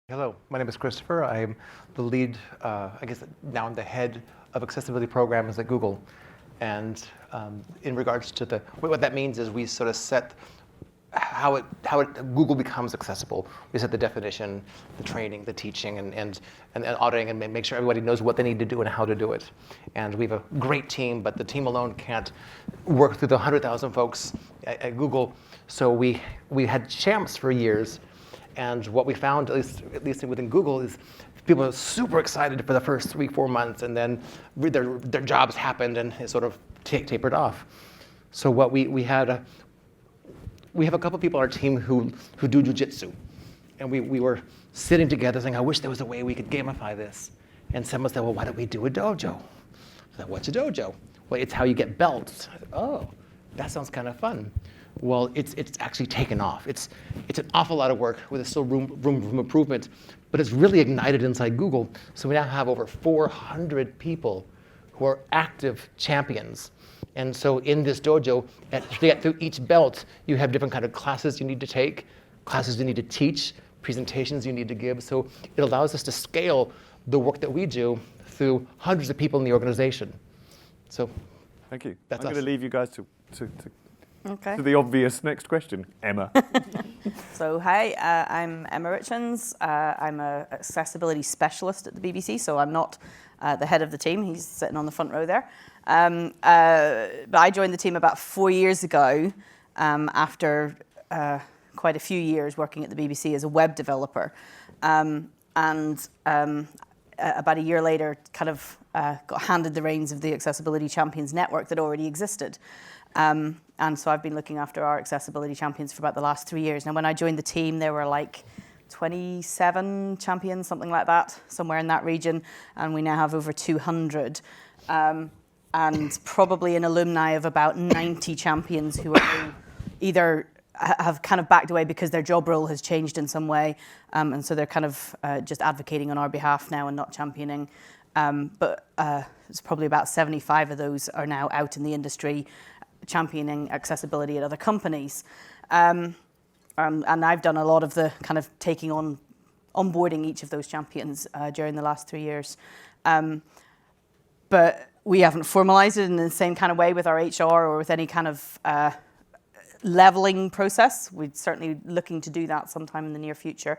Hello, my name is Christopher. I'm the lead, I guess now I'm the head of accessibility programs at Google. And in regards to what that means is we sort of set how Google becomes accessible. We set the definition, the training, the teaching, and auditing, and make sure everybody knows what they need to do and how to do it. And we have a great team, but the team alone can't work through the 100,000 folks at Google. So we had champs for years. And what we found, at least within Google, is people are super excited for the first 3-4 months, and then their jobs happened and it sort of tapered off. So what we have a couple people on our team who do jujitsu, and we were sitting together saying, I wish there was a way we could gamify this. And someone said, well, why don't we do a dojo? I said, what's a dojo? Well, it's how you get belts. I said, oh, that sounds kind of fun. Well, it's actually taken off. It's an awful lot of work where there's still room for improvement, but it's really ignited inside Google. So we now have over 400 people who are active champions. And so in this dojo, to get through each belt, you have different kind of classes you need to take, classes you need to teach, presentations you need to give. So it allows us to scale the work that we do through hundreds of people in the organization. So thank you. That's I'm going to leave you guys to the obvious next question, Emma. So hi, I'm Emma Richens. I'm an accessibility specialist at the BBC, so I'm not the head of the team. He's sitting on the front row there. But I joined the team about 4 years ago after quite a few years working at the BBC as a web developer. About a year later, kind of got handed the reins of the Accessibility Champions network that already existed. And so I've been looking after our accessibility champions for about the last 3 years. Now, when I joined the team, there were like 27 champions, something like that, somewhere in that region. And we now have over 200. And probably an alumni of about 90 champions who are either have kind of backed away because their job role has changed in some way. And so they're kind of just advocating on our behalf now and not championing. But it's probably about 75 of those are now out in the industry championing accessibility at other companies. And I've done a lot of the kind of taking on onboarding each of those champions during the last 3 years. But we haven't formalized it in the same kind of way with our HR or with any kind of leveling process. We're certainly looking to do that sometime in the near future.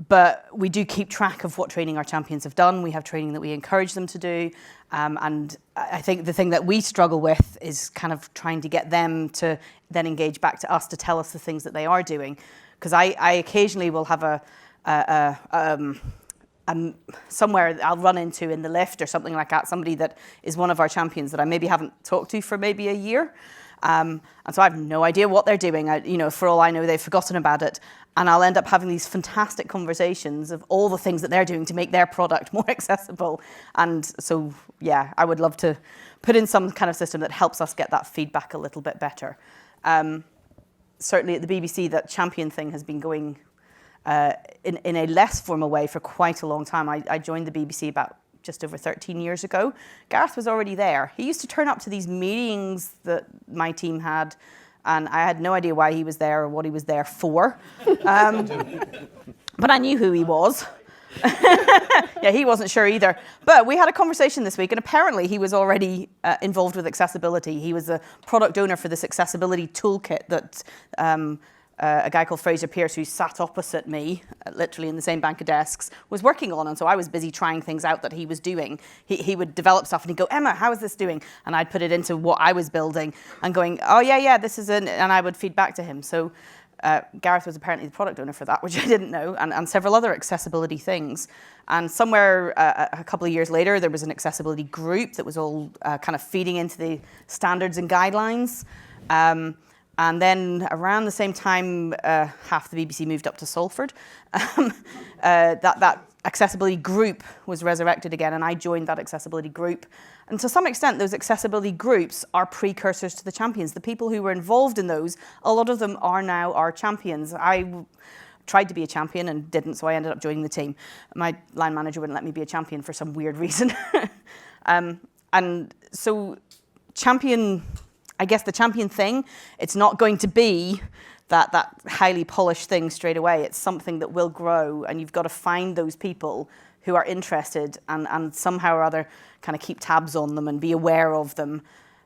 But we do keep track of what training our champions have done. We have training that we encourage them to do. And I think the thing that we struggle with is kind of trying to get them to then engage back to us to tell us the things that they are doing. Because I occasionally will have somewhere I'll run into in the lift or something like that, somebody that is one of our champions that I maybe haven't talked to for maybe a year. And so I have no idea what they're doing. For all I know, they've forgotten about it. And I'll end up having these fantastic conversations of all the things that they're doing to make their product more accessible. And so, yeah, I would love to put in some kind of system that helps us get that feedback a little bit better. Certainly at the BBC, that champion thing has been going in a less formal way for quite a long time. I joined the BBC about just over 13 years ago. Gareth was already there. He used to turn up to these meetings that my team had, and I had no idea why he was there or what he was there for. But I knew who he was. Yeah, he wasn't sure either. But we had a conversation this week, and apparently he was already involved with accessibility. He was the product owner for this accessibility toolkit that a guy called Fraser Pierce, who sat opposite me, literally in the same bank of desks, was working on. And so I was busy trying things out that he was doing. He would develop stuff and he'd go, Emma, how is this doing? And I'd put it into what I was building and going, oh, yeah, this is and I would feed back to him. So Gareth was apparently the product owner for that, which I didn't know, and several other accessibility things. And somewhere a couple of years later, there was an accessibility group that was all kind of feeding into the standards and guidelines. And then around the same time, half the BBC moved up to Salford. That accessibility group was resurrected again, and I joined that accessibility group. And to some extent, those accessibility groups are precursors to the champions. The people who were involved in those, a lot of them are now our champions. I tried to be a champion and didn't, so I ended up joining the team. My line manager wouldn't let me be a champion for some weird reason. And so champion, I guess the champion thing, it's not going to be that highly polished thing straight away. It's something that will grow, and you've got to find those people who are interested and somehow or other kind of keep tabs on them and be aware of them.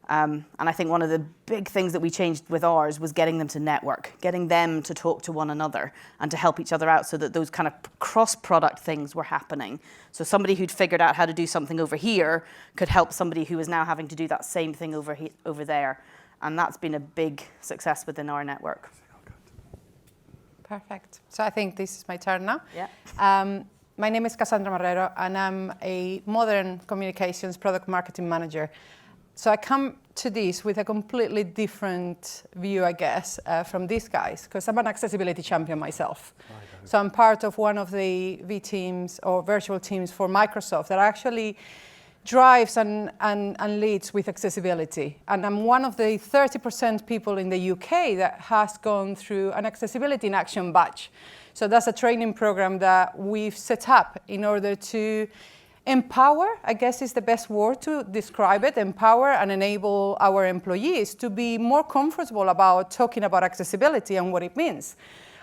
And I think one of the big things that we changed with ours was getting them to network, getting them to talk to one another and to help each other out, so that those kind of cross-product things were happening. So somebody who'd figured out how to do something over here could help somebody who is now having to do that same thing over there. And that's been a big success within our network. Perfect. So I think this is my turn now. Yeah. My name is Casandra Marrero, and I'm a modern communications product marketing manager. So I come to this with a completely different view, I guess, from these guys, because I'm an accessibility champion myself. So I'm part of one of the V teams or virtual teams for Microsoft that actually drives and leads with accessibility. And I'm one of the 30% people in the UK that has gone through an Accessibility in Action badge. So that's a training program that we've set up in order to empower, I guess is the best word to describe it, empower and enable our employees to be more comfortable about talking about accessibility and what it means.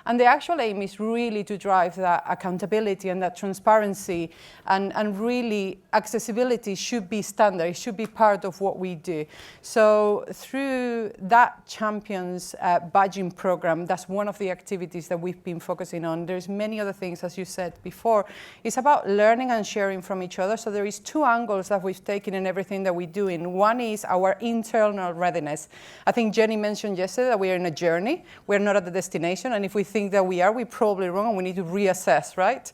And the actual aim is really to drive that accountability and that transparency, and really accessibility should be standard, it should be part of what we do. So through that Champions badging program, that's one of the activities that we've been focusing on. There's many other things, as you said before. It's about learning and sharing from each other. So there is two angles that we've taken in everything that we're doing. One is our internal readiness. I think Jenny mentioned yesterday that we are in a journey. We're not at the destination, and if we think that we're probably wrong and we need to reassess, right?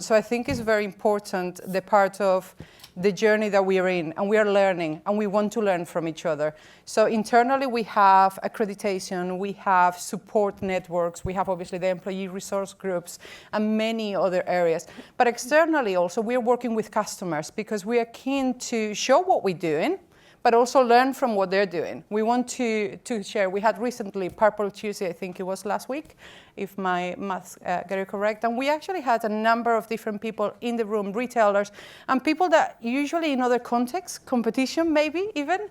So I think it's very important, the part of the journey that we are in, and we are learning, and we want to learn from each other. So internally we have accreditation, we have support networks, we have obviously the employee resource groups and many other areas. But externally also we're working with customers because we are keen to show what we're doing, but also learn from what they're doing. We want to share. We had recently Purple Tuesday, I think it was last week, if my maths get it correct. And we actually had a number of different people in the room, retailers, and people that usually in other contexts, competition maybe even,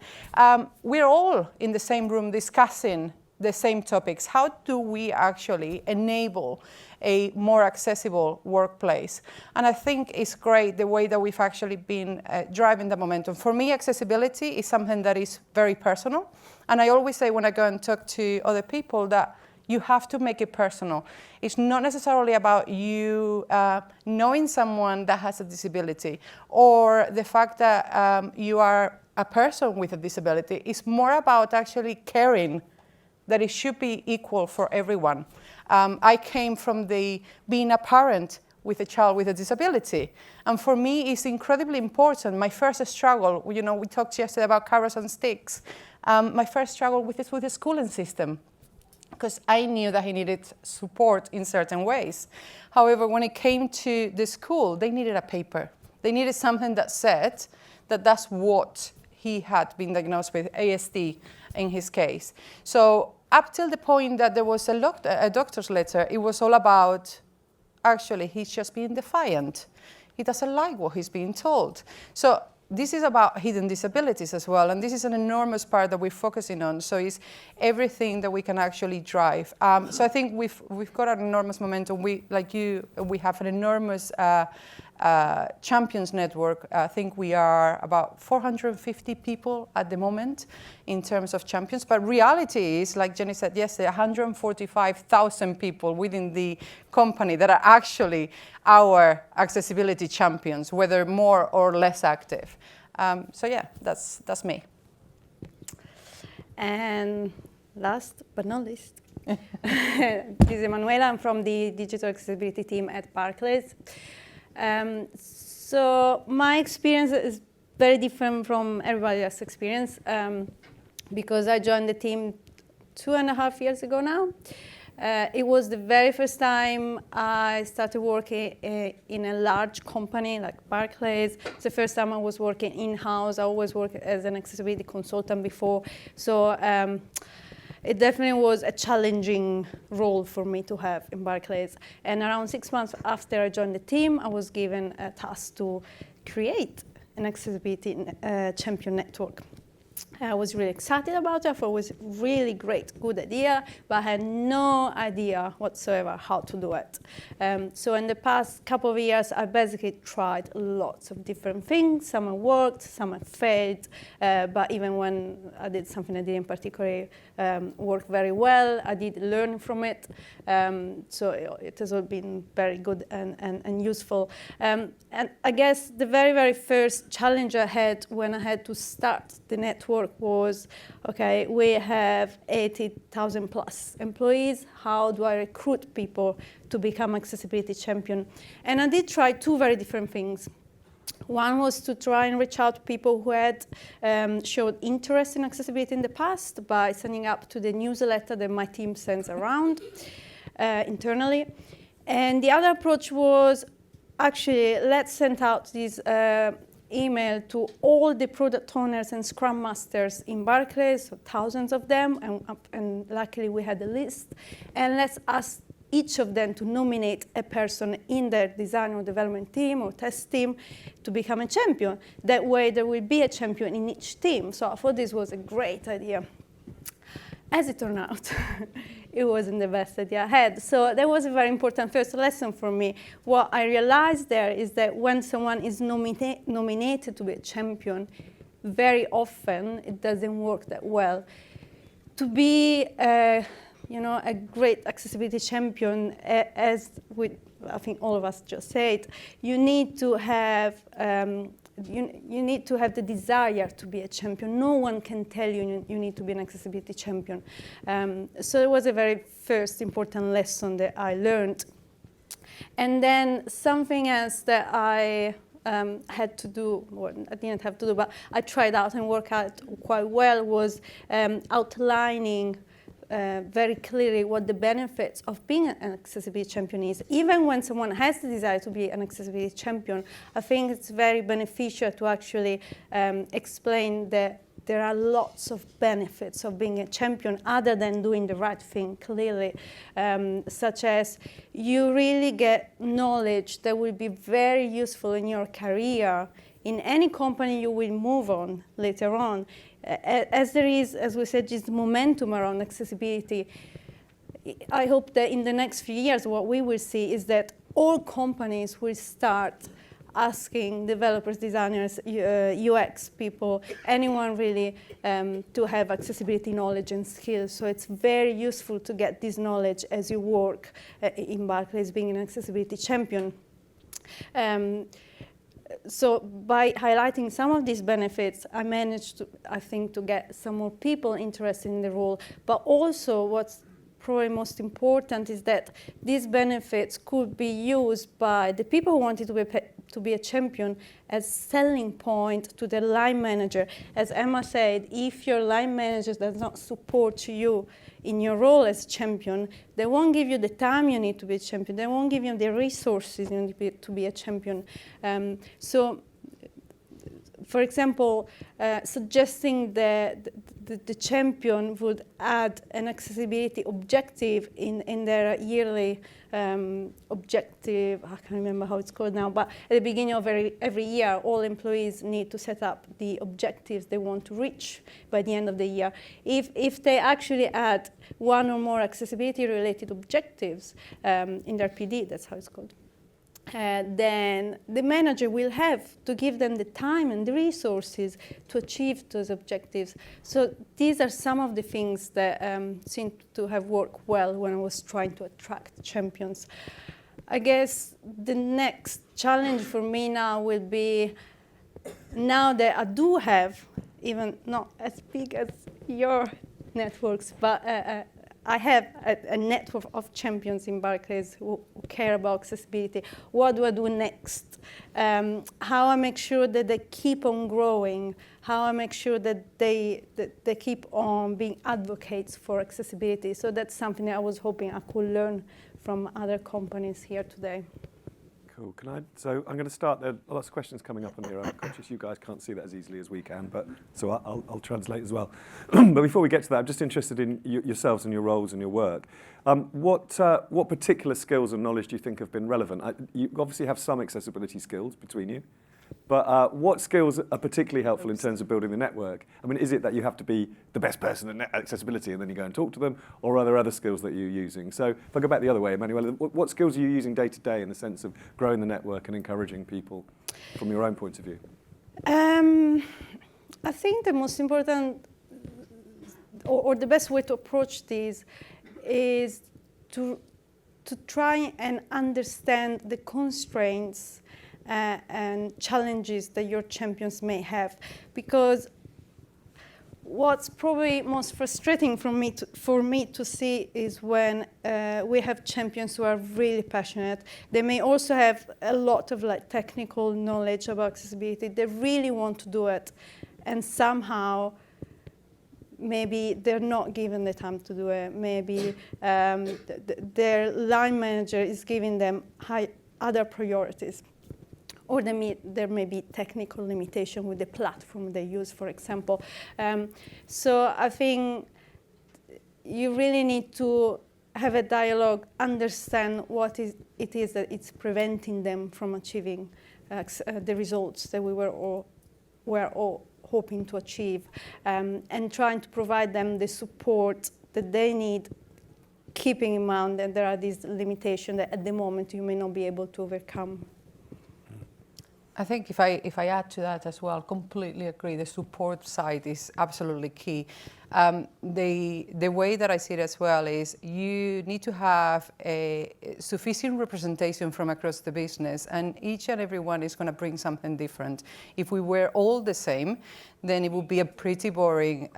we're all in the same room discussing the same topics. How do we actually enable a more accessible workplace? And I think it's great the way that we've actually been driving the momentum. For me, accessibility is something that is very personal. And I always say when I go and talk to other people that you have to make it personal. It's not necessarily about you knowing someone that has a disability or the fact that you are a person with a disability. It's more about actually caring that it should be equal for everyone. I came from being a parent with a child with a disability. And for me, it's incredibly important. My first struggle, we talked yesterday about carrots and sticks. My first struggle with the schooling system, because I knew that he needed support in certain ways. However, when it came to the school, they needed a paper. They needed something that said that that's what he had been diagnosed with, ASD in his case. So up till the point that there was a doctor's letter, it was all about, actually, he's just being defiant. He doesn't like what he's being told. So this is about hidden disabilities as well, and this is an enormous part that we're focusing on. So it's everything that we can actually drive. So I think we've got an enormous momentum. We have an enormous champions network. I think we are about 450 people at the moment in terms of champions. But reality is, like Jenny said yesterday, 145,000 people within the company that are actually our accessibility champions, whether more or less active. So yeah, that's me. And last but not least, this is Emanuela. I'm from the digital accessibility team at Barclays. So my experience is very different from everybody else's experience because I joined the team 2.5 years ago now. It was the very first time I started working in a large company like Barclays. It's the first time I was working in-house. I always worked as an accessibility consultant before. So it definitely was a challenging role for me to have in Barclays. And around 6 months after I joined the team, I was given a task to create an accessibility champion network. I was really excited about it. I thought it was really great, good idea, but I had no idea whatsoever how to do it. So in the past couple of years, I basically tried lots of different things. Some have worked, some have failed, but even when I did something I didn't particularly work very well, I did learn from it. So it has all been very good and useful. And I guess the very, very first challenge I had when I had to start the network was, okay, we have 80,000 plus employees. How do I recruit people to become accessibility champion? And I did try two very different things. One was to try and reach out to people who had showed interest in accessibility in the past by signing up to the newsletter that my team sends around internally. And the other approach was, actually, let's send out this email to all the product owners and scrum masters in Barclays, so thousands of them, and luckily we had a list. And let's ask each of them to nominate a person in their design or development team or test team to become a champion. That way there will be a champion in each team. So I thought this was a great idea. As it turned out, it wasn't the best idea I had. So that was a very important first lesson for me. What I realized there is that when someone is nominated to be a champion, very often it doesn't work that well. To be a great accessibility champion, as I think all of us just said, you need to have you need to have the desire to be a champion. No one can tell you you need to be an accessibility champion. So it was a very first important lesson that I learned. And then something else that I had to do, or I didn't have to do, but I tried out and worked out quite well, was outlining very clearly what the benefits of being an accessibility champion is. Even when someone has the desire to be an accessibility champion, I think it's very beneficial to actually explain that there are lots of benefits of being a champion other than doing the right thing clearly, such as you really get knowledge that will be very useful in your career. In any company you will move on later on. As there is, as we said, this momentum around accessibility, I hope that in the next few years what we will see is that all companies will start asking developers, designers, UX people, anyone really, to have accessibility knowledge and skills. So it's very useful to get this knowledge as you work in Barclays being an accessibility champion. So by highlighting some of these benefits, I managed to, I think, to get some more people interested in the role. But also what's probably most important is that these benefits could be used by the people who wanted to be a champion as selling point to the line manager. As Emma said, if your line manager does not support you in your role as champion, they won't give you the time you need to be a champion. They won't give you the resources you need to be a champion. So, for example, suggesting that the champion would add an accessibility objective in their yearly objective, I can't remember how it's called now, but at the beginning of every year, all employees need to set up the objectives they want to reach by the end of the year. If they actually add one or more accessibility-related objectives in their PD, that's how it's called, then the manager will have to give them the time and the resources to achieve those objectives. So these are some of the things that seem to have worked well when I was trying to attract champions. I guess the next challenge for me now will be, now that I do have, even not as big as your networks, but I have a network of champions in Barclays who care about accessibility. What do I do next? How I make sure that they keep on growing? How I make sure that they keep on being advocates for accessibility? So that's something that I was hoping I could learn from other companies here today. Cool. So I'm going to start. There are lots of questions coming up on here. I'm conscious you guys can't see that as easily as we can, but so I'll translate as well. But before we get to that, I'm just interested in yourselves and your roles and your work. What particular skills and knowledge do you think have been relevant? You obviously have some accessibility skills between you. But what skills are particularly helpful in terms of building the network? I mean, is it that you have to be the best person at accessibility and then you go and talk to them, or are there other skills that you're using? So if I go back the other way, Emanuela, what skills are you using day to day in the sense of growing the network and encouraging people from your own point of view? I think the most important, or the best way to approach this is to try and understand the constraints and challenges that your champions may have, because what's probably most frustrating for me to see is when we have champions who are really passionate. They may also have a lot of technical knowledge about accessibility. They really want to do it, and somehow maybe they're not given the time to do it. Maybe their line manager is giving them other priorities. Or there may be technical limitation with the platform they use, for example. So I think you really need to have a dialogue, understand what it is that it's preventing them from achieving the results that we were all hoping to achieve, and trying to provide them the support that they need, keeping in mind that there are these limitations that at the moment you may not be able to overcome. I think if I add to that as well, completely agree. The support side is absolutely key. The way that I see it as well is you need to have a sufficient representation from across the business, and each and every one is going to bring something different. If we were all the same, then it would be a pretty boring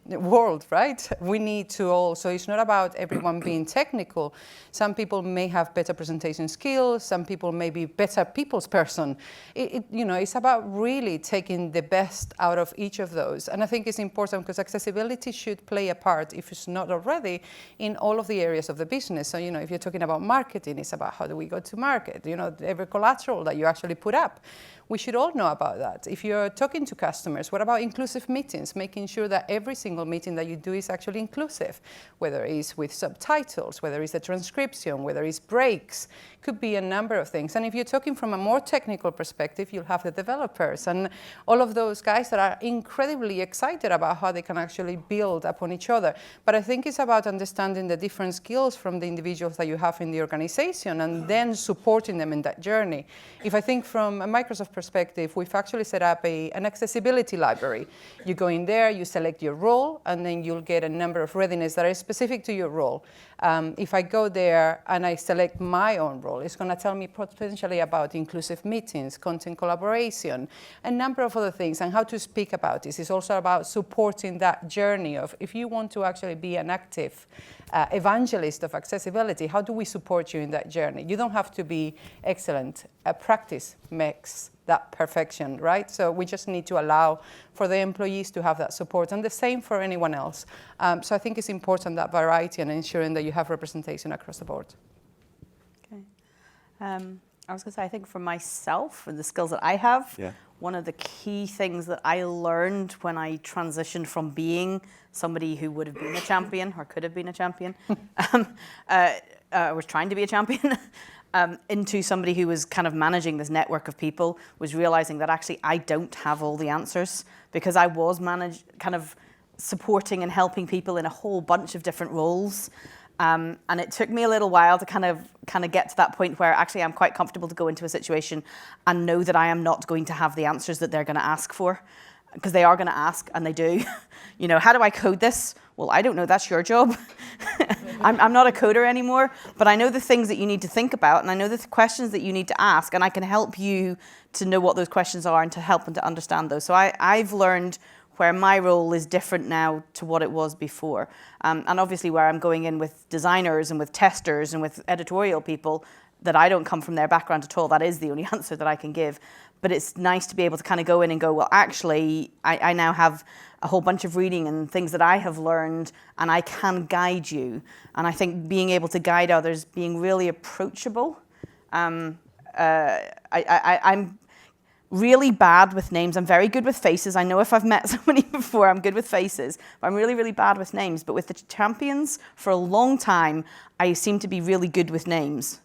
world, right? We need to all, so it's not about everyone being technical. Some people may have better presentation skills, some people may be better people's person. It's about really taking the best out of each of those. And I think it's important because accessibility should play a part, if it's not already, in all of the areas of the business. So, if you're talking about marketing, it's about how do we go to market, every collateral that you actually put up. We should all know about that. If you're talking to customers, what about inclusive meetings? Making sure that every single meeting that you do is actually inclusive, whether it's with subtitles, whether it's a transcription, whether it's breaks, could be a number of things. And if you're talking from a more technical perspective, you'll have the developers and all of those guys that are incredibly excited about how they can actually build upon each other. But I think it's about understanding the different skills from the individuals that you have in the organization and then supporting them in that journey. If I think from a Microsoft perspective, we've actually set up an accessibility library. You go in there, you select your role, and then you'll get a number of readiness that are specific to your role. If I go there and I select my own role, it's going to tell me potentially about inclusive meetings, content collaboration, a number of other things, and how to speak about this. It's also about supporting that journey of, if you want to actually be an active evangelist of accessibility, how do we support you in that journey? You don't have to be excellent. Practice makes that perfection, right? So we just need to allow for the employees to have that support, and the same for anyone else. So I think it's important, that variety, and ensuring that you have representation across the board. Okay. I was going to say, I think for myself and the skills that I have, one of the key things that I learned when I transitioned from being somebody who would have been a champion or could have been a champion, was trying to be a champion, into somebody who was kind of managing this network of people, was realizing that actually I don't have all the answers, because I was kind of supporting and helping people in a whole bunch of different roles. And it took me a little while to kind of get to that point where actually I'm quite comfortable to go into a situation and know that I am not going to have the answers that they're going to ask for, because they are going to ask, and they do. How do I code this? Well, I don't know. That's your job. I'm not a coder anymore, but I know the things that you need to think about, and I know the questions that you need to ask, and I can help you to know what those questions are and to help them to understand those. So I've learned where my role is different now to what it was before. And obviously where I'm going in with designers and with testers and with editorial people, that I don't come from their background at all. That is the only answer that I can give. But it's nice to be able to kind of go in and go, well, actually, I now have a whole bunch of reading and things that I have learned, and I can guide you. And I think being able to guide others, being really approachable. I'm really bad with names. I'm very good with faces. I know if I've met somebody before, I'm good with faces. But I'm really, really bad with names. But with the champions, for a long time, I seem to be really good with names.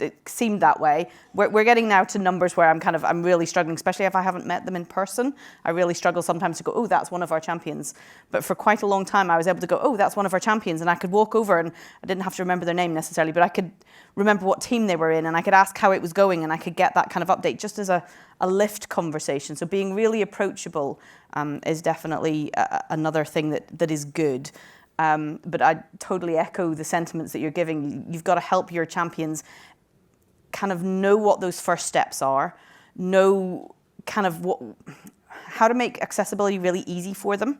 it seemed that way. We're getting now to numbers where I'm really struggling, especially if I haven't met them in person. I really struggle sometimes to go, oh, that's one of our champions. But for quite a long time, I was able to go, oh, that's one of our champions. And I could walk over, and I didn't have to remember their name necessarily, but I could remember what team they were in, and I could ask how it was going, and I could get that kind of update just as a lift conversation. So being really approachable is definitely another thing that is good. But I totally echo the sentiments that you're giving. You've got to help your champions kind of know what those first steps are, know kind of how to make accessibility really easy for them.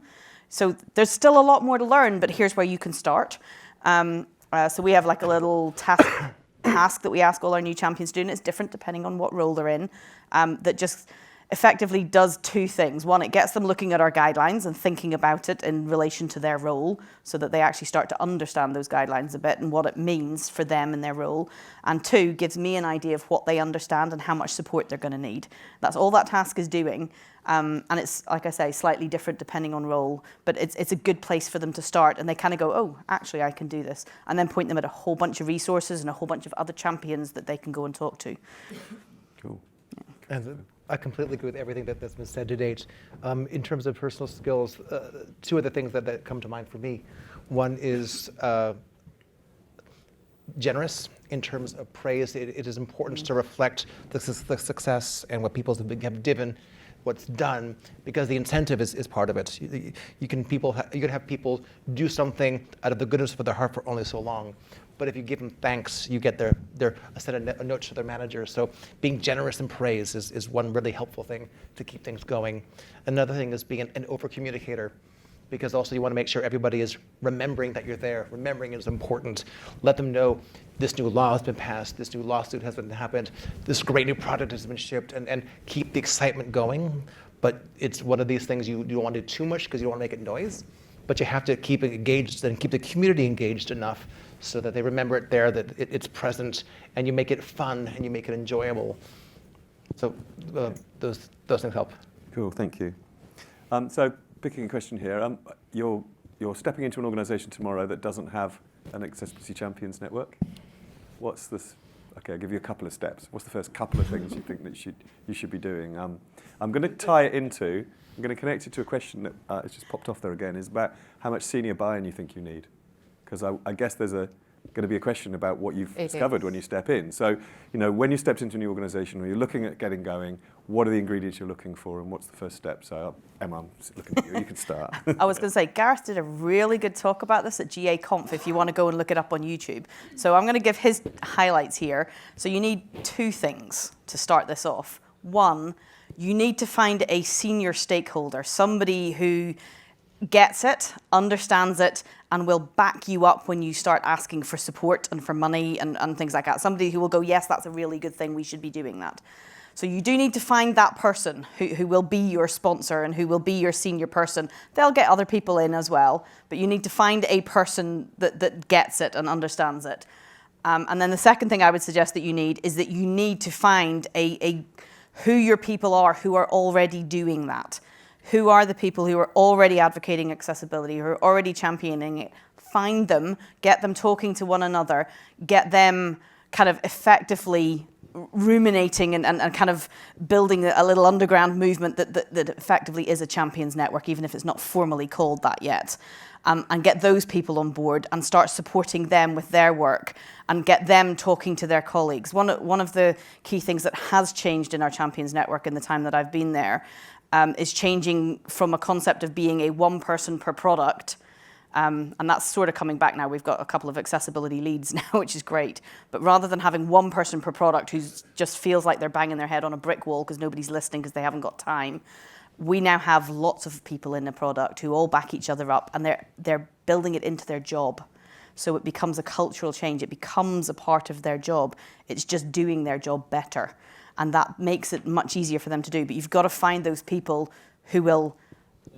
So there's still a lot more to learn, but here's where you can start. So we have like a little task that we ask all our new champions to do, and it's different depending on what role they're in, that just effectively does two things. One, it gets them looking at our guidelines and thinking about it in relation to their role so that they actually start to understand those guidelines a bit and what it means for them in their role. And two, gives me an idea of what they understand and how much support they're going to need. That's all that task is doing. And it's, like I say, slightly different depending on role, but it's a good place for them to start, and they kind of go, oh, actually I can do this, and then point them at a whole bunch of resources and a whole bunch of other champions that they can go and talk to. Cool. And I completely agree with everything that's been said to date. In terms of personal skills, two of the things that come to mind for me. One is generous in terms of praise. It is important to reflect the success and what people have given, what's done, because the incentive is part of it. You can have people do something out of the goodness of their heart for only so long. But if you give them thanks, you get a note to their manager. So being generous in praise is one really helpful thing to keep things going. Another thing is being an over-communicator, because also you want to make sure everybody is remembering that you're there. Remembering is important. Let them know this new law has been passed, this new lawsuit has been happened, this great new product has been shipped, and keep the excitement going. But it's one of these things you don't want to do too much because you don't want to make it noise. But you have to keep it engaged and keep the community engaged enough so that they remember it there, that it's present, and you make it fun and you make it enjoyable. So those things help. Cool, thank you. So picking a question here, you're stepping into an organisation tomorrow that doesn't have an Accessibility Champions network. What's this? Okay, I'll give you a couple of steps. What's the first couple of things you think that you should be doing? I'm going to tie it into, I'm going to connect it to a question that it's just popped off there again, is about how much senior buy-in you think you need. Because I guess there's going to be a question about what you've discovered when you step in. So, when you stepped into a new organisation, or you're looking at getting going, what are the ingredients you're looking for, and what's the first step? So, Emma, I'm looking at you. You can start. I was going to say, Gareth did a really good talk about this at GA Conf, if you want to go and look it up on YouTube. So I'm going to give his highlights here. So you need two things to start this off. One, you need to find a senior stakeholder, somebody who gets it, understands it, and will back you up when you start asking for support and for money and things like that. Somebody who will go, yes, that's a really good thing, we should be doing that. So you do need to find that person who will be your sponsor and who will be your senior person. They'll get other people in as well, but you need to find a person that gets it and understands it. And then the second thing I would suggest that you need is that you need to find who your people are who are already doing that. Who are the people who are already advocating accessibility, who are already championing it? Find them, get them talking to one another, get them kind of effectively ruminating and kind of building a little underground movement that effectively is a champions network, even if it's not formally called that yet. And get those people on board and start supporting them with their work and get them talking to their colleagues. One of the key things that has changed in our champions network in the time that I've been there is changing from a concept of being a one person per product, and that's sort of coming back now. We've got a couple of accessibility leads now, which is great. But rather than having one person per product who just feels like they're banging their head on a brick wall because nobody's listening because they haven't got time, we now have lots of people in the product who all back each other up, and they're building it into their job. So it becomes a cultural change. It becomes a part of their job. It's just doing their job better. And that makes it much easier for them to do. But you've got to find those people who will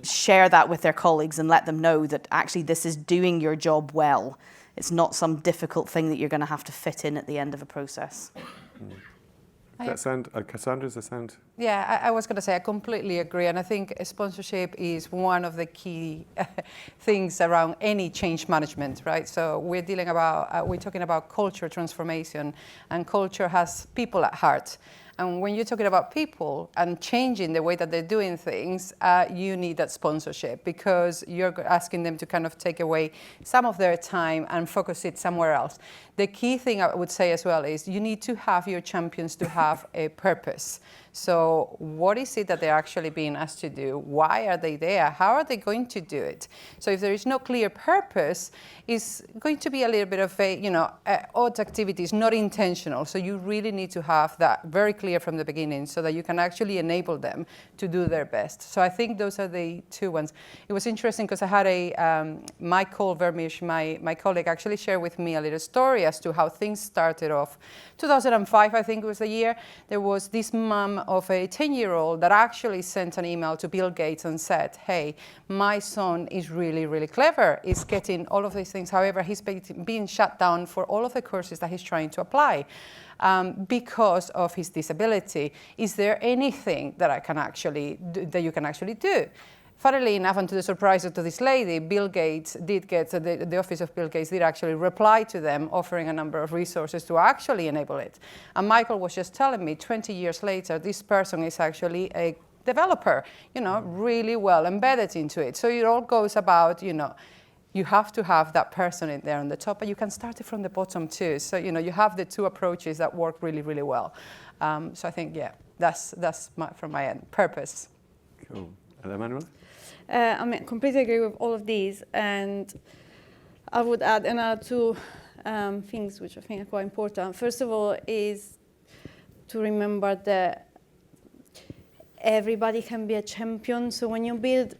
share that with their colleagues and let them know that actually this is doing your job well. It's not some difficult thing that you're going to have to fit in at the end of a process. that sound, Casandra, does that sound? Yeah, I was going to say I completely agree, and I think sponsorship is one of the key things around any change management, right? So we're talking about culture transformation, and culture has people at heart. And when you're talking about people and changing the way that they're doing things, you need that sponsorship, because you're asking them to kind of take away some of their time and focus it somewhere else. The key thing I would say as well is you need to have your champions to have a purpose. So what is it that they're actually being asked to do? Why are they there? How are they going to do it? So if there is no clear purpose, it's going to be a little bit of odd activities, not intentional. So you really need to have that very clear from the beginning so that you can actually enable them to do their best. So I think those are the two ones. It was interesting because I had Michael Vermish, my colleague, actually shared with me a little story as to how things started off. 2005, I think it was the year, there was this mom of a 10-year-old that actually sent an email to Bill Gates and said, hey, my son is really, really clever. He's getting all of these things. However, he's being shut down for all of the courses that he's trying to apply because of his disability. Is there anything that you can actually do? Funnily enough, and to the surprise of this lady, Bill Gates did get, the office of Bill Gates did actually reply to them, offering a number of resources to actually enable it. And Michael was just telling me, 20 years later, this person is actually a developer, really well embedded into it. So it all goes about, you have to have that person in there on the top, but you can start it from the bottom too. So, you have the two approaches that work really, really well. So I think, that's from my end, purpose. Cool. And Emanuela? I completely agree with all of these, and I would add another two things which I think are quite important. First of all is to remember that everybody can be a champion. So when you build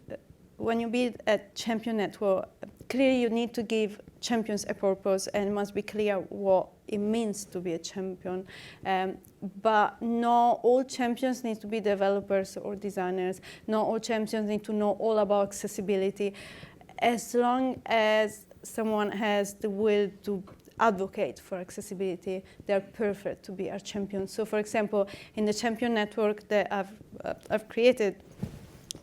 a champion network, clearly you need to give champions a purpose, and it must be clear what it means to be a champion. But not all champions need to be developers or designers. Not all champions need to know all about accessibility. As long as someone has the will to advocate for accessibility, they're perfect to be our champions. So for example, in the champion network that I've created,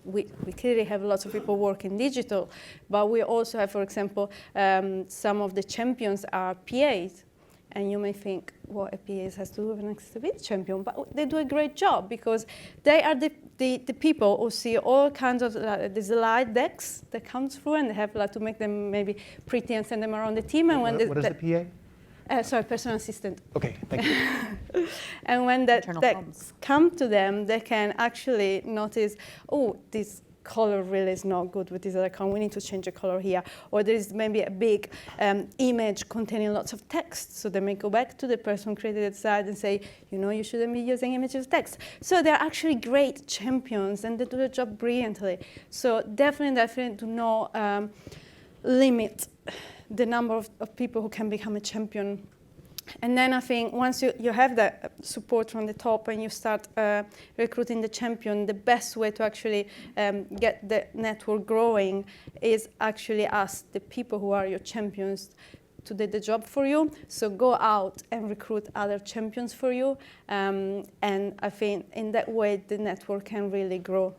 we clearly have lots of people working digital, but we also have, for example, some of the champions are PAs. And you may think, what a PA has to do with an accessibility champion, but they do a great job because they are the people who see all kinds of the slide decks that comes through, and they have to make them maybe pretty and send them around the team. And what is the PA? Sorry, personal assistant. Okay, thank you. And when that decks come to them, they can actually notice, oh, this color really is not good with this other account. We need to change the color here. Or there is maybe a big image containing lots of text. So they may go back to the person who created the site and say, you shouldn't be using images of text. So they're actually great champions, and they do the job brilliantly. So definitely do not limit the number of people who can become a champion. And then I think once you have that support from the top and you start recruiting the champion, the best way to actually get the network growing is actually ask the people who are your champions to do the job for you. So go out and recruit other champions for you. And I think in that way, the network can really grow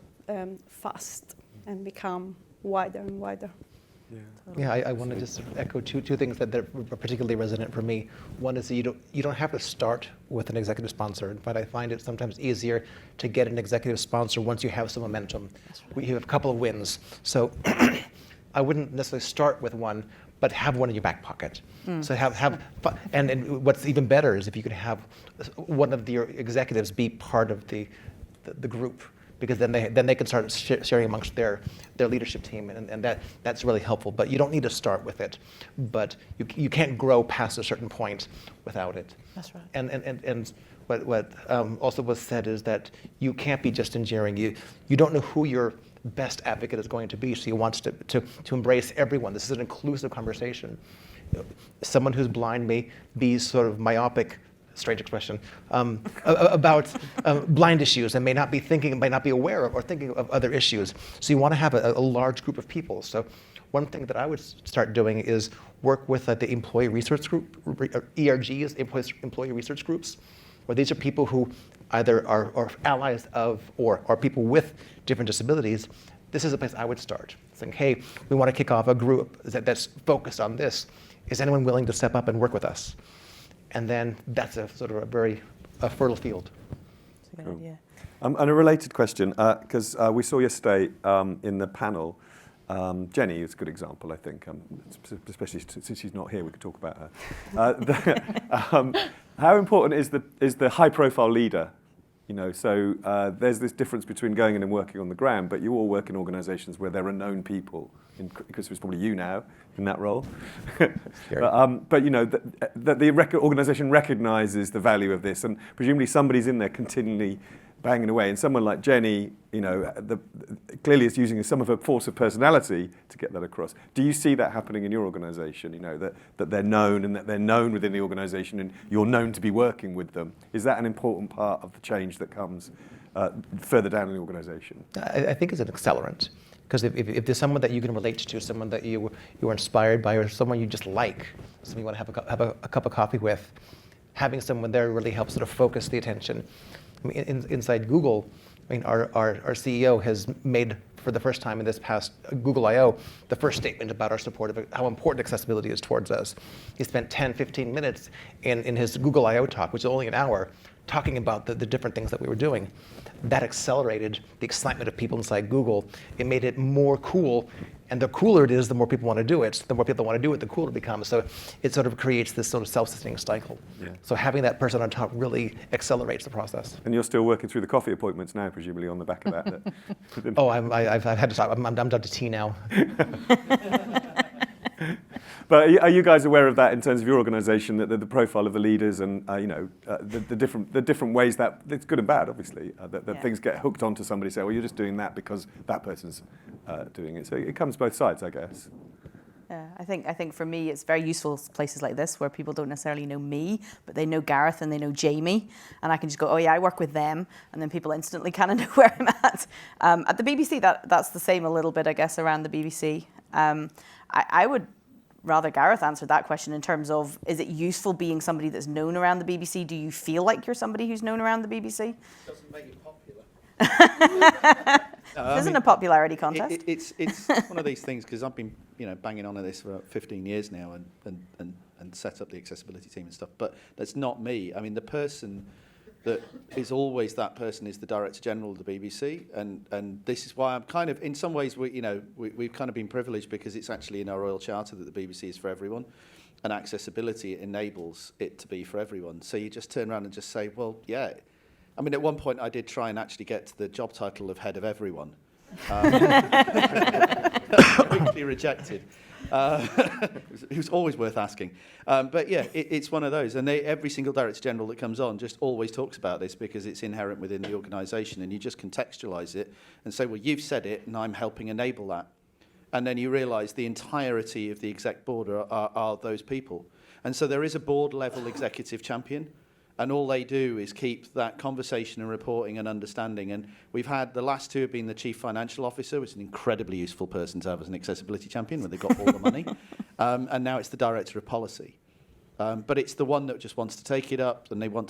fast and become wider and wider. Yeah, I want to just echo two things that are particularly resonant for me. One is that you don't have to start with an executive sponsor, but I find it sometimes easier to get an executive sponsor once you have some momentum. Right. You have a couple of wins. So I wouldn't necessarily start with one, but have one in your back pocket. So have fun. And what's even better is if you could have one of your executives be part of the group, because then they can start sharing amongst their leadership team, and that's really helpful. But you don't need to start with it. But you can't grow past a certain point without it. That's right. And what also was said is that you can't be just engineering. You don't know who your best advocate is going to be, so you want to embrace everyone. This is an inclusive conversation. Someone who's blind may be sort of myopic, strange expression, about blind issues, and may not be aware of or thinking of other issues. So you want to have a large group of people. So one thing that I would start doing is work with the employee research group, ERGs, employee research groups, or these are people who either are allies of or are people with different disabilities, this is a place I would start. Saying, hey, we want to kick off a group that's focused on this. Is anyone willing to step up and work with us? And then that's a sort of a very fertile field. That's a good idea. And a related question, because we saw yesterday in the panel, Jenny is a good example, I think, especially since she's not here, we could talk about her. How important is the high-profile leader? You know, so there's this difference between going in and working on the ground, but you all work in organisations where there are known people, because it's probably you now in that role. But you know, that the organisation recognises the value of this, and presumably somebody's in there continually banging away. And someone like Jenny, you know, clearly is using some of her force of personality to get that across. Do you see that happening in your organisation? You know, that they're known and that they're known within the organisation, and you're known to be working with them. Is that an important part of the change that comes further down in the organisation? I think it's an accelerant. Because if there's someone that you can relate to, someone that you are inspired by, or someone you just like, someone you want to have a cup of coffee with, having someone there really helps sort of focus the attention. I mean, inside Google, I mean, our CEO has made, for the first time in this past Google I/O, the first statement about our support of how important accessibility is towards us. He spent 10, 15 minutes in his Google I/O talk, which is only an hour, talking about the different things that we were doing. That accelerated the excitement of people inside Google. It made it more cool. And the cooler it is, the more people want to do it. The more people want to do it, the cooler it becomes. So it sort of creates this sort of self-sustaining cycle. Yeah. So having that person on top really accelerates the process. And you're still working through the coffee appointments now, presumably, on the back of that. Oh, I've had to stop. I'm down to tea now. But are you guys aware of that in terms of your organisation, that the profile of the leaders and you know the different ways that it's good and bad, obviously, that things get hooked onto somebody, say, well, you're just doing that because that person's doing it. So it comes both sides, I guess. Yeah, I think for me it's very useful places like this where people don't necessarily know me, but they know Gareth and they know Jamie, and I can just go, oh yeah, I work with them, and then people instantly kind of know where I'm at. At the BBC, that's the same a little bit, I guess, around the BBC. I would rather Gareth answer that question in terms of, is it useful being somebody that's known around the BBC? Do you feel like you're somebody who's known around the BBC? Doesn't make it popular. This isn't a popularity contest. It's one of these things, because I've been banging on at this for 15 years now and set up the accessibility team and stuff, but that's not me. I mean, the person that is always that person is the Director General of the BBC, and this is why I'm kind of, in some ways, we've kind of been privileged, because it's actually in our Royal Charter that the BBC is for everyone, and accessibility enables it to be for everyone. So you just turn around and just say, well, yeah. I mean, at one point I did try and actually get to the job title of Head of Everyone. Quickly rejected. It was always worth asking. But yeah, it's one of those. And every single Director General that comes on just always talks about this, because it's inherent within the organisation, and you just contextualise it and say, well, you've said it and I'm helping enable that. And then you realise the entirety of the exec board are those people. And so there is a board level executive champion, and all they do is keep that conversation and reporting and understanding. And we've had, the last two have been the Chief Financial Officer, which is an incredibly useful person to have as an accessibility champion when they've got all the money. And now it's the Director of Policy. But it's the one that just wants to take it up, and they want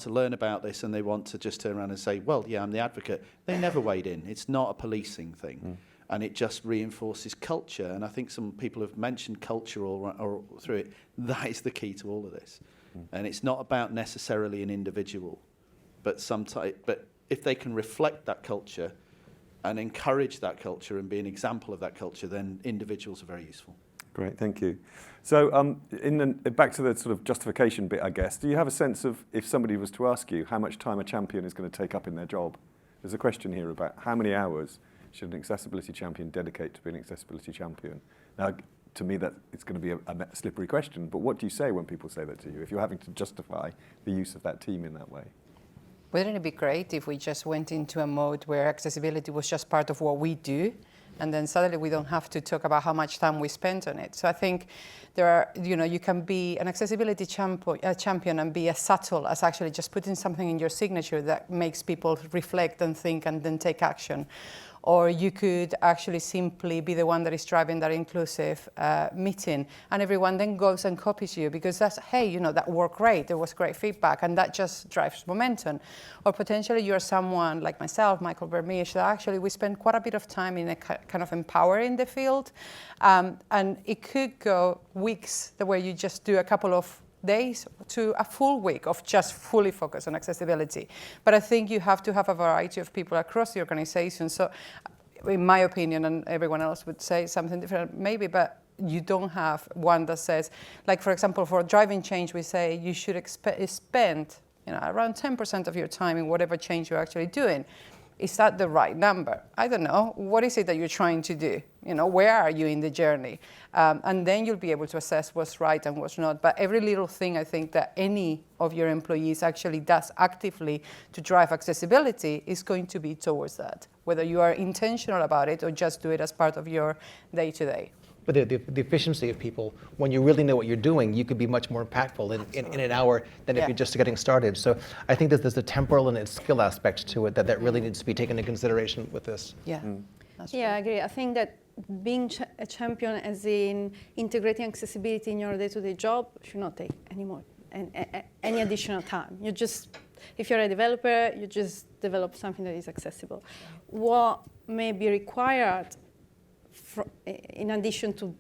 to learn about this, and they want to just turn around and say, well, yeah, I'm the advocate. They never wade in. It's not a policing thing. And it just reinforces culture. And I think some people have mentioned culture or through it. That is the key to all of this. And it's not about necessarily an individual, but if they can reflect that culture and encourage that culture and be an example of that culture, then individuals are very useful. Great, thank you. So back to the sort of justification bit, I guess, do you have a sense of, if somebody was to ask you how much time a champion is going to take up in their job? There's a question here about how many hours should an accessibility champion dedicate to being an accessibility champion? Now, to me, that it's going to be a slippery question, but what do you say when people say that to you, if you're having to justify the use of that team in that way? Wouldn't it be great if we just went into a mode where accessibility was just part of what we do, and then suddenly we don't have to talk about how much time we spend on it? So I think there are, you can be an accessibility champion and be as subtle as actually just putting something in your signature that makes people reflect and think and then take action. or you could actually simply be the one that is driving that inclusive meeting, and everyone then goes and copies you because that's, hey, you know, that worked great, there was great feedback, and that just drives momentum. Or potentially you're someone like myself, Michael Vermeersch, that actually we spend quite a bit of time in a kind of empowering the field, and it could go weeks the way you just do a couple of days to a full week of just fully focus on accessibility. But I think you have to have a variety of people across the organization. So in my opinion, and everyone else would say something different maybe, but you don't have one that says, like for example, for driving change, we say you should spend around 10% of your time in whatever change you're actually doing. Is that the right number? I don't know. What is it that you're trying to do? Where are you in the journey? And then you'll be able to assess what's right and what's not. But every little thing I think that any of your employees actually does actively to drive accessibility is going to be towards that, whether you are intentional about it or just do it as part of your day-to-day. But the efficiency of people, when you really know what you're doing, you could be much more impactful in an hour than if you're just getting started. So I think that there's a temporal and a skill aspect to it that really needs to be taken into consideration with this. Yeah, I agree. I think that being a champion as in integrating accessibility in your day-to-day job should not take any additional time. If you're a developer, you just develop something that is accessible. What may be required in addition to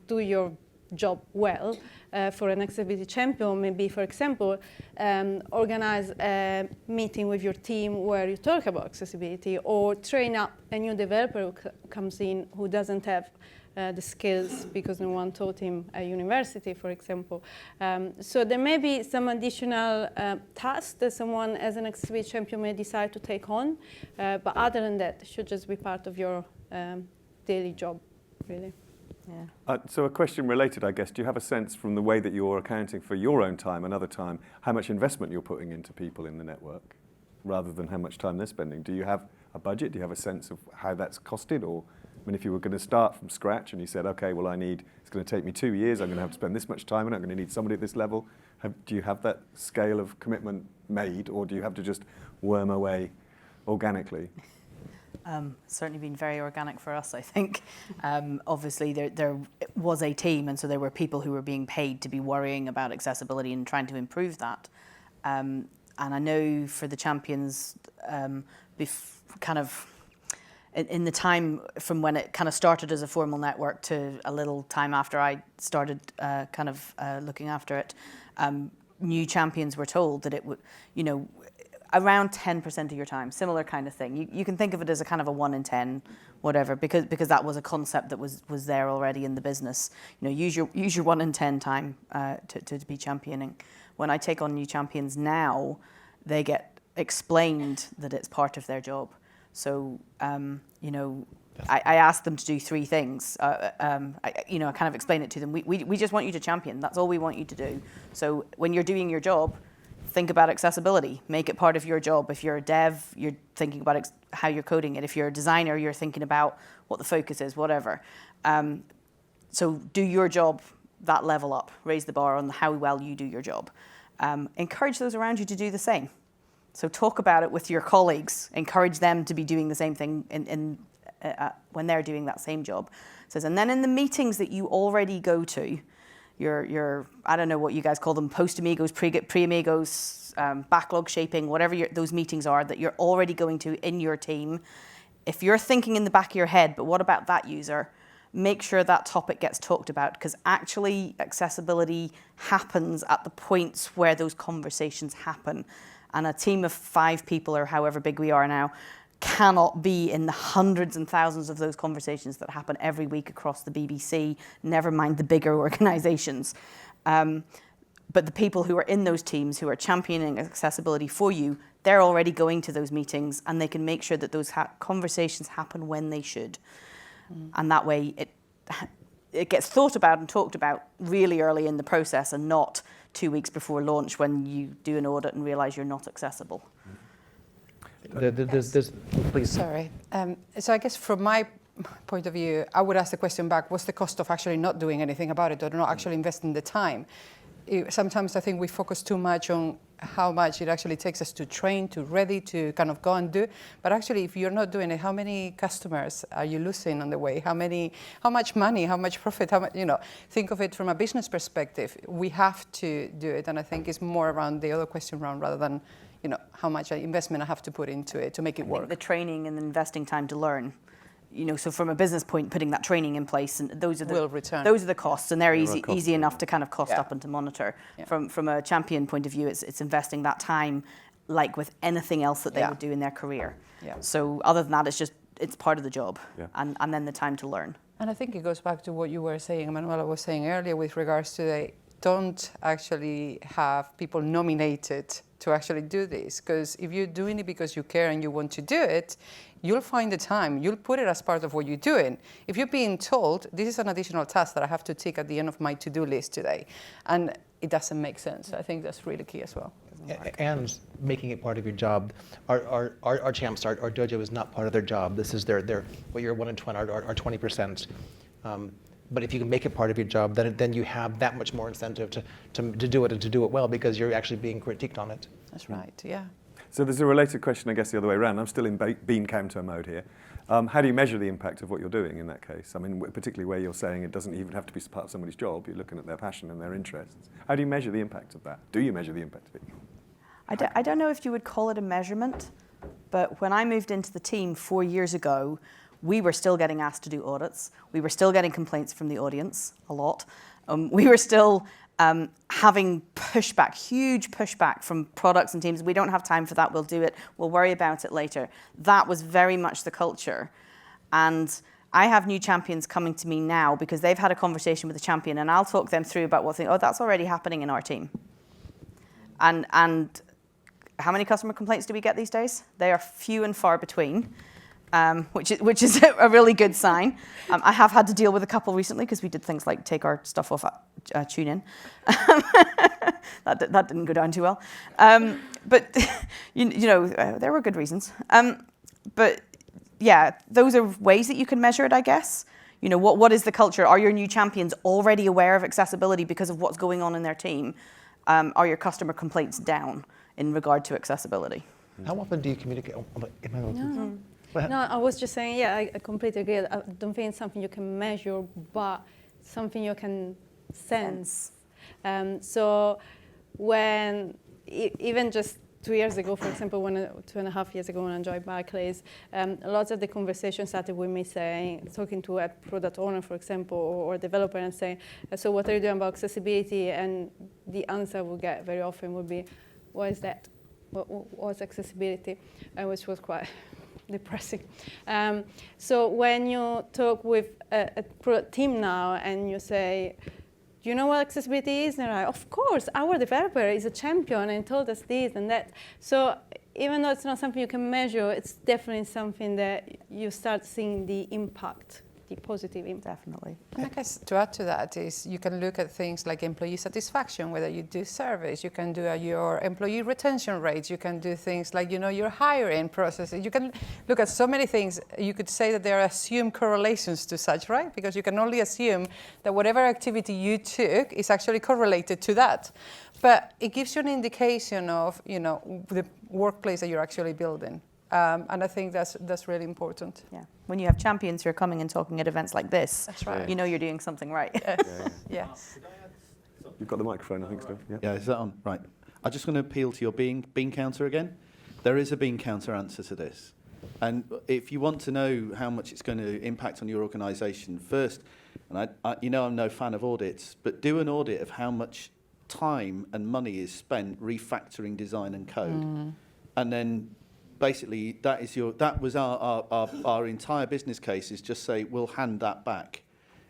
do your job well, for an accessibility champion, maybe, for example, organize a meeting with your team where you talk about accessibility, or train up a new developer who comes in who doesn't have the skills because no one taught him at university, for example. So there may be some additional tasks that someone as an accessibility champion may decide to take on, but other than that, it should just be part of your daily job, really. Yeah. So a question related, I guess, do you have a sense from the way that you're accounting for your own time and other time, how much investment you're putting into people in the network, rather than how much time they're spending? Do you have a budget? Do you have a sense of how that's costed? Or, I mean, if you were going to start from scratch and you said, okay, well, it's going to take me 2 years, I'm going to have to spend this much time, and I'm going to need somebody at this level. Do you have that scale of commitment made, or do you have to just worm away organically? Certainly been very organic for us, I think. Obviously, there was a team, and so there were people who were being paid to be worrying about accessibility and trying to improve that. And I know for the champions, kind of in the time from when it kind of started as a formal network to a little time after I started looking after it, new champions were told that it would, around 10% of your time, similar kind of thing. You can think of it as a kind of a 1 in 10, whatever, because that was a concept that was there already in the business. Use your 1 in 10 time to be championing. When I take on new champions now, they get explained that it's part of their job. So, I ask them to do 3 things. I kind of explain it to them. We just want you to champion. That's all we want you to do. So when you're doing your job, think about accessibility. Make it part of your job. If you're a dev, you're thinking about how you're coding it. If you're a designer, you're thinking about what the focus is, whatever. So do your job that level up. Raise the bar on how well you do your job. Encourage those around you to do the same. So talk about it with your colleagues. Encourage them to be doing the same thing when they're doing that same job. And then in the meetings that you already go to, your I don't know what you guys call them, post-amigos, pre-amigos, backlog shaping, whatever those meetings are that you're already going to in your team. If you're thinking in the back of your head, but what about that user? Make sure that topic gets talked about, because actually accessibility happens at the points where those conversations happen. And a team of 5 people, or however big we are now, cannot be in the hundreds and thousands of those conversations that happen every week across the BBC, never mind the bigger organizations. But the people who are in those teams who are championing accessibility for you, they're already going to those meetings, and they can make sure that those conversations happen when they should. And that way it gets thought about and talked about really early in the process, and not 2 weeks before launch when you do an audit and realize you're not accessible. Please. Sorry. So I guess from my point of view, I would ask the question back, what's the cost of actually not doing anything about it, or not actually investing the time? sometimes I think we focus too much on how much it actually takes us to train, to ready, to kind of go and do. But actually, if you're not doing it, how many customers are you losing on the way? How much money, how much profit, think of it from a business perspective. We have to do it. And I think it's more around the other question round rather than, how much investment I have to put into it to make it work. The training and investing time to learn. So from a business point, putting that training in place, and those are the costs, and they're easy enough to kind of cost up and to monitor. Yeah. From a champion point of view, it's investing that time, like with anything else that they would do in their career. Yeah. So other than that, it's part of the job, and then the time to learn. And I think it goes back to what you were saying, Emanuela was saying earlier, with regards to don't actually have people nominated to actually do this, because if you're doing it because you care and you want to do it, you'll find the time, you'll put it as part of what you're doing. If you're being told, this is an additional task that I have to tick at the end of my to-do list today, and it doesn't make sense. I think that's really key as well. And making it part of your job. Our champs, our dojo is not part of their job. This is their what your 1 in 20 are 20%. But if you can make it part of your job, then you have that much more incentive to do it and to do it well, because you're actually being critiqued on it. That's right, yeah. So there's a related question, I guess, the other way around. I'm still in bean counter mode here. How do you measure the impact of what you're doing in that case? I mean, particularly where you're saying it doesn't even have to be part of somebody's job. You're looking at their passion and their interests. How do you measure the impact of that? Do you measure the impact of it? I don't know if you would call it a measurement, but when I moved into the team 4 years ago, we were still getting asked to do audits. We were still getting complaints from the audience, a lot. We were still having pushback, huge pushback from products and teams. We don't have time for that, we'll do it, we'll worry about it later. That was very much the culture. And I have new champions coming to me now because they've had a conversation with a champion, and I'll talk them through about that's already happening in our team. And how many customer complaints do we get these days? They are few and far between. Which is a really good sign. I have had to deal with a couple recently because we did things like take our stuff off TuneIn. That didn't go down too well. But there were good reasons. But yeah, those are ways that you can measure it, I guess. What is the culture? Are your new champions already aware of accessibility because of what's going on in their team? Are your customer complaints down in regard to accessibility? How often do you communicate? No, I was just saying, I completely agree. I don't think it's something you can measure, but something you can sense. So when, even just 2 years ago, for example, 2.5 years ago when I joined Barclays, lots of the conversation started with me talking to a product owner, for example, or a developer, and saying, so what are you doing about accessibility? And the answer we get very often would be, what is that? What's accessibility? Which was quite depressing. So when you talk with a product team now and you say, do you know what accessibility is? And they're like, of course, our developer is a champion and told us this and that. So even though it's not something you can measure, it's definitely something that you start seeing the impact, the positive impact. Definitely. And I guess to add to that is you can look at things like employee satisfaction, whether you do surveys, you can do your employee retention rates, you can do things like, your hiring processes. You can look at so many things. You could say that there are assumed correlations to such, right? Because you can only assume that whatever activity you took is actually correlated to that. But it gives you an indication of, the workplace that you're actually building. And I think that's really important. Yeah. When you have champions who are coming and talking at events like this, that's right. You know you're doing something right. Yeah. You've got the microphone, I think, still. Yeah, is that on? Right. I'm just going to appeal to your bean counter again. There is a bean counter answer to this. And if you want to know how much it's going to impact on your organisation, first, and I'm no fan of audits, but do an audit of how much time and money is spent refactoring design and code. And then basically, that was our entire business case, is just say, we'll hand that back.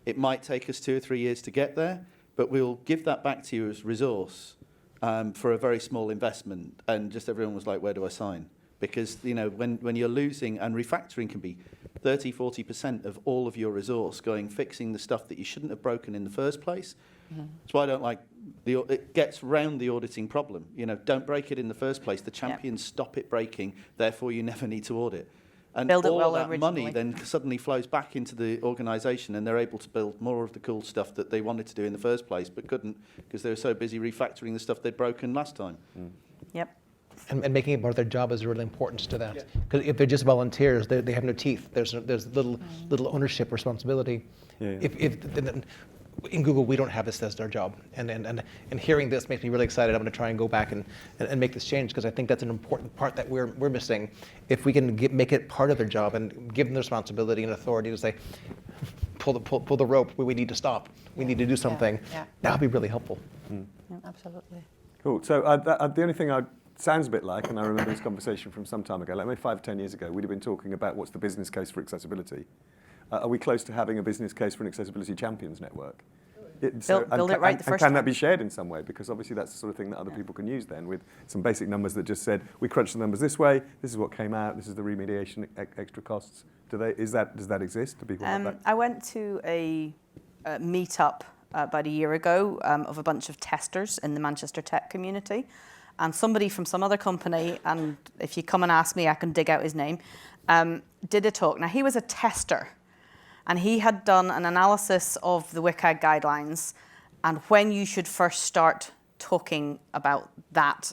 It might take us 2 or 3 years to get there, but we'll give that back to you as resource for a very small investment. And just everyone was like, where do I sign? Because, when you're losing, and refactoring can be 30, 40% of all of your resource fixing the stuff that you shouldn't have broken in the first place. That's why I don't like it gets round the auditing problem. Don't break it in the first place. The champions stop it breaking, therefore you never need to audit. And Build it all well of that money originally. then suddenly flows back into the organisation, and they're able to build more of the cool stuff that they wanted to do in the first place, but couldn't because they were so busy refactoring the stuff they'd broken last time. Yep. And making it part of their job is really important to that. Because if they're just volunteers, they have no teeth. There's little ownership responsibility. Yeah. Then in Google, we don't have this as our job. And hearing this makes me really excited. I'm going to try and go back and make this change, because I think that's an important part that we're missing. If we can make it part of their job and give them the responsibility and authority to say, pull the rope, we need to stop. We need to do something. Yeah. That would be really helpful. Absolutely. Cool. So the only thing sounds a bit like, and I remember this conversation from some time ago, like maybe 5 or 10 years ago, we'd have been talking about what's the business case for accessibility. Are we close to having a business case for an accessibility champions network? Build it right the first Can that time. be shared in some way? Because obviously that's the sort of thing that other people can use then, with some basic numbers that just said, we crunched the numbers this way, this is what came out, this is the remediation extra costs. Does that exist? Do people have that? I went to a meetup about a year ago of a bunch of testers in the Manchester tech community. And somebody from some other company, and if you come and ask me, I can dig out his name, did a talk. Now, he was a tester, and he had done an analysis of the WCAG guidelines and when you should first start talking about that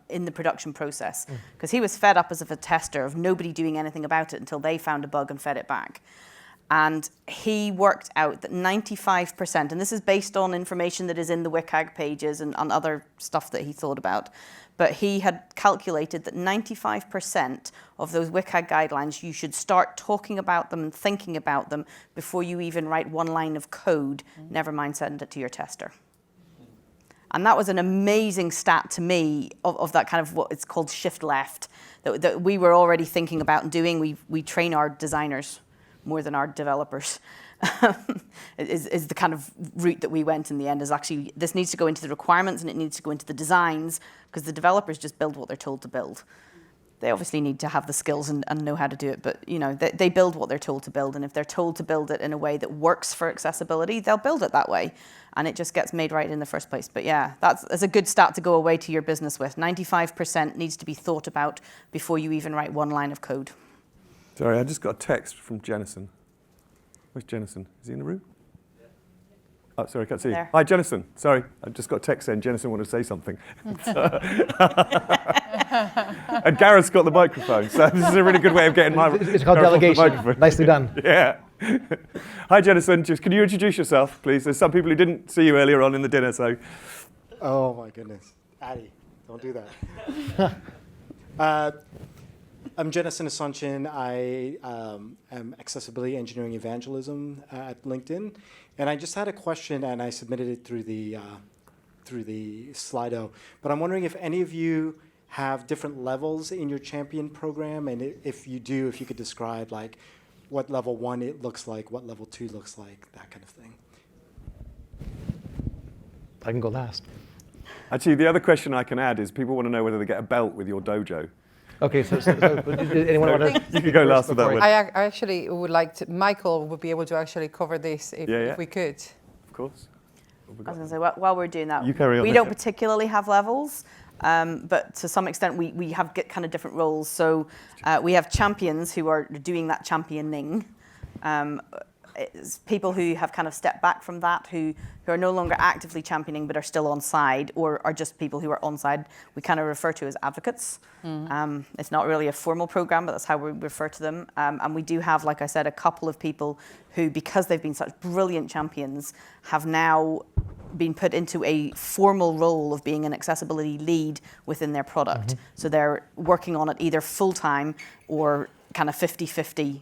in the production process. Because he was fed up as a tester of nobody doing anything about it until they found a bug and fed it back. And he worked out that 95%, and this is based on information that is in the WCAG pages and on other stuff that he thought about, but he had calculated that 95% of those WCAG guidelines, you should start talking about them and thinking about them before you even write one line of code, never mind send it to your tester. And that was an amazing stat to me of that kind of what it's called shift left, that we were already thinking about and doing. We train our designers more than our developers, is the kind of route that we went in the end, is actually this needs to go into the requirements and it needs to go into the designs, because the developers just build what they're told to build. They obviously need to have the skills and know how to do it, but they build what they're told to build, and if they're told to build it in a way that works for accessibility, they'll build it that way, and it just gets made right in the first place. But yeah, that's a good stat to go away to your business with. 95% needs to be thought about before you even write one line of code. Sorry, I just got a text from Jennison. Where's Jennison? Is he in the room? Oh, sorry, I can't see you. There. Hi, Jennison. Sorry, I just got a text saying Jennison wanted to say something. And Gareth's got the microphone, so this is a really good way of getting my... It's called Gareth off the delegation. microphone. Nicely done. Yeah. Hi, Jennison. Just can you introduce yourself, please? There's some people who didn't see you earlier on in the dinner, so... Oh my goodness. Addy, don't do that. I'm Jennison Asuncion. I am Accessibility Engineering Evangelism at LinkedIn. And I just had a question, and I submitted it through the Slido. But I'm wondering if any of you have different levels in your champion program, and if you do, if you could describe like what level 1 it looks like, what level 2 looks like, that kind of thing. I can go last. Actually, the other question I can add is people want to know whether they get a belt with your dojo. Okay, so anyone want to? You can go last with that one. I actually would like to, Michael would be able to actually cover this if we could. Of course. I was going to say, while we're doing that, You carry on. we don't particularly have levels, but to some extent we have kind of different roles. So we have champions who are doing that championing. It's people who have kind of stepped back from that, who are no longer actively championing but are still on side, or are just people who are on side. We kind of refer to as advocates. It's not really a formal program, but that's how we refer to them. And we do have, like I said, a couple of people who, because they've been such brilliant champions, have now been put into a formal role of being an accessibility lead within their product. So they're working on it either full-time or kind of 50-50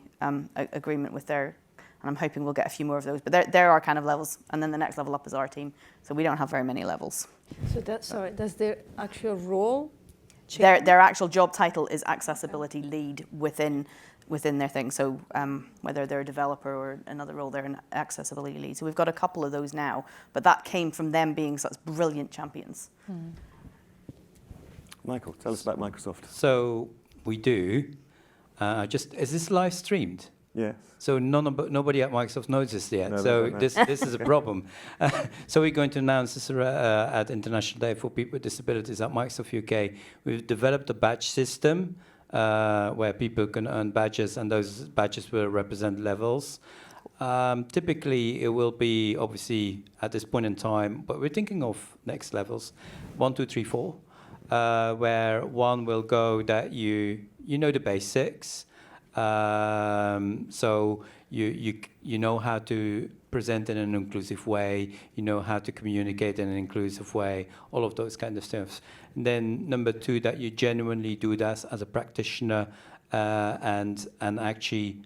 agreement with their... And I'm hoping we'll get a few more of those. But there are kind of levels. And then the next level up is our team. So we don't have very many levels. So that's their actual role? Their actual job title is accessibility lead within their thing. So whether they're a developer or another role, they're an accessibility lead. So we've got a couple of those now. But that came from them being such brilliant champions. Michael, tell us about Microsoft. So we do. Is this live streamed? Yes. So nobody at Microsoft knows this yet. No, they So don't know. this is a problem. So we're going to announce this at International Day for People with Disabilities at Microsoft UK. We've developed a badge system where people can earn badges, and those badges will represent levels. Typically, it will be obviously at this point in time, but we're thinking of next levels, 1, 2, 3, 4, where one will go that you know the basics, so you know how to present in an inclusive way, you know how to communicate in an inclusive way, all of those kind of stuff. And then number 2, that you genuinely do that as a practitioner and actually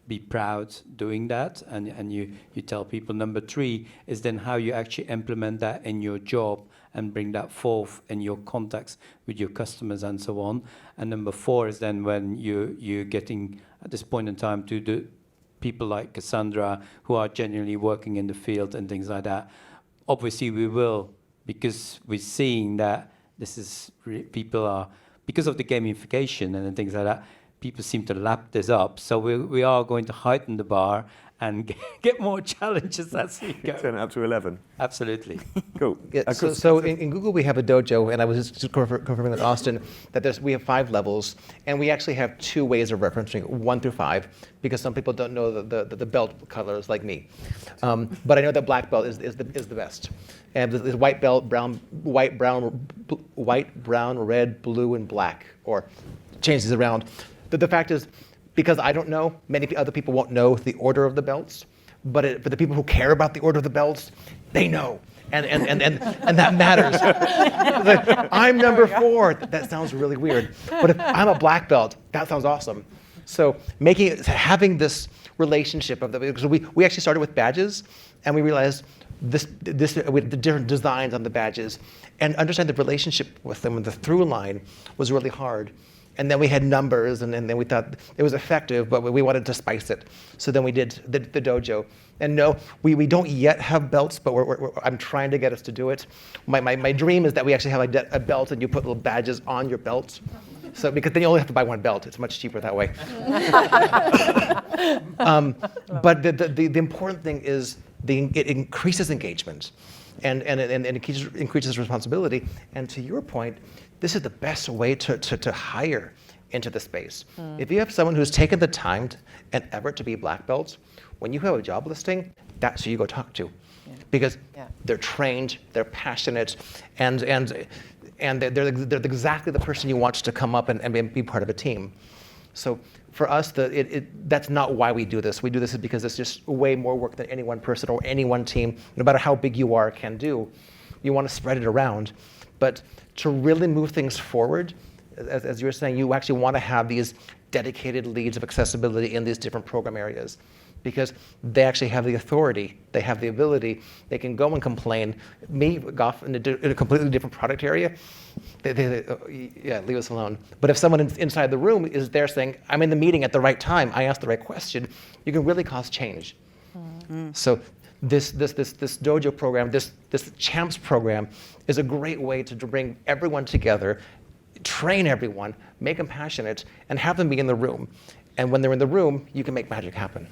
be proud doing that, and you tell people. Number 3 is then how you actually implement that in your job and bring that forth in your contacts with your customers and so on. And number 4 is then when you're getting, at this point in time, to the people like Casandra who are genuinely working in the field and things like that. Obviously we will, because we're seeing that this is, people are, because of the gamification and things like that, people seem to lap this up. So we are going to heighten the bar and get more challenges as we go. Turn it up to 11. Absolutely. Cool. Yeah, so in Google we have a dojo, and I was just confirming with Austin that we have 5 levels, and we actually have 2 ways of referencing 1 through 5, because some people don't know the belt colors like me. But I know that black belt is the best. And there's white belt, white, brown, red, blue, and black, or change these around. The fact is, because I don't know, many other people won't know the order of the belts, but for the people who care about the order of the belts, they know. And that matters. Like, I'm number 4. That sounds really weird. But if I'm a black belt, that sounds awesome. So having this relationship of because we actually started with badges, and we realized this with the different designs on the badges, and understand the relationship with them and the through line was really hard. And then we had numbers, and then we thought it was effective, but we wanted to spice it. So then we did the dojo. And no, we don't yet have belts, but I'm trying to get us to do it. My dream is that we actually have a belt, and you put little badges on your belt. So because then you only have to buy 1 belt. It's much cheaper that way. But the important thing is it increases engagement, and it increases responsibility. And to your point, this is the best way to hire into the space. If you have someone who's taken the time and effort to be black belts, when you have a job listing, that's who you go talk to. Because they're trained, they're passionate, and they're exactly the person you want to come up and be part of a team. So for us, that's not why we do this. We do this because it's just way more work than any one person or any one team, no matter how big you are, can do. You want to spread it around. But to really move things forward, as you were saying, you actually want to have these dedicated leads of accessibility in these different program areas, because they actually have the authority, they have the ability, they can go and complain. Me, Goff, in a completely different product area, leave us alone. But if someone inside the room is there saying, I'm in the meeting at the right time, I asked the right question, you can really cause change. So this dojo program, this champs program is a great way to bring everyone together, train everyone, make them passionate, and have them be in the room. And when they're in the room, you can make magic happen.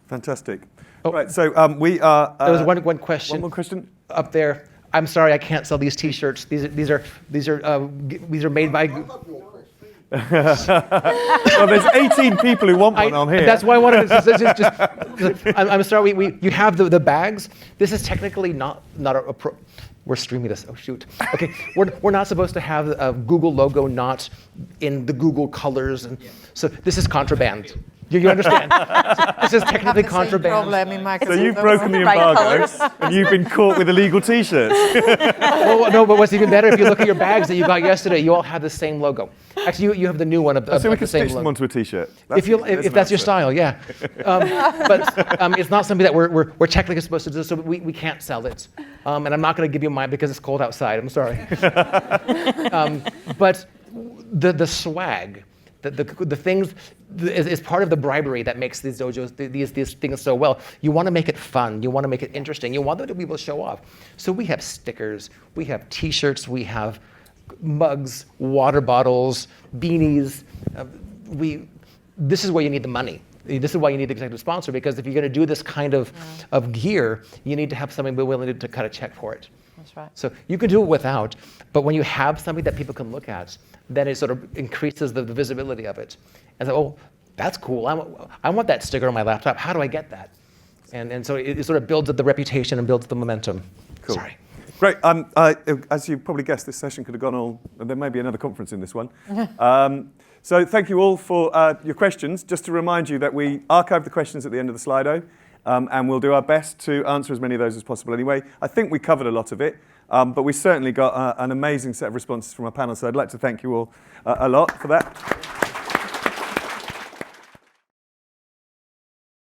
Fantastic. Oh. Right, so we are... there was one question. One more question? Up there. I'm sorry, I can't sell these T-shirts. These are made by... Well, there's 18 people who want one on here. That's why I wanted to I'm sorry, you have the bags. This is technically not a we're streaming this. Oh, shoot. Okay, we're not supposed to have a Google logo not in the Google colors. And so this is contraband. You understand? This is technically contraband. So you've broken the embargo, and you've been caught with illegal T-shirts. Well, no, but what's even better, if you look at your bags that you got yesterday, you all have the same logo. Actually, you have the new one of So we can the same stitch them logo. onto a T-shirt. If that's your style, yeah. But it's not something that we're technically supposed to do, so we can't sell it. And I'm not going to give you mine because it's cold outside. I'm sorry. But the swag, the things is part of the bribery that makes these dojos, these things so well. You want to make it fun. You want to make it interesting. You want them to be able to show off. So we have stickers. We have T-shirts. We have mugs, water bottles, beanies. This is where you need the money. This is why you need the executive sponsor, because if you're going to do this kind of gear, you need to have somebody willing to cut a check for it. That's right. So you can do it without, but when you have something that people can look at, then it sort of increases the visibility of it. And so, oh, that's cool. I want that sticker on my laptop. How do I get that? And so it sort of builds up the reputation and builds the momentum. Cool. Sorry. Great. As you probably guessed, this session could have gone all, and there may be another conference in this one. So thank you all for your questions. Just to remind you that we archive the questions at the end of the Slido, and we'll do our best to answer as many of those as possible anyway. I think we covered a lot of it, but we certainly got an amazing set of responses from our panel, so I'd like to thank you all a lot for that.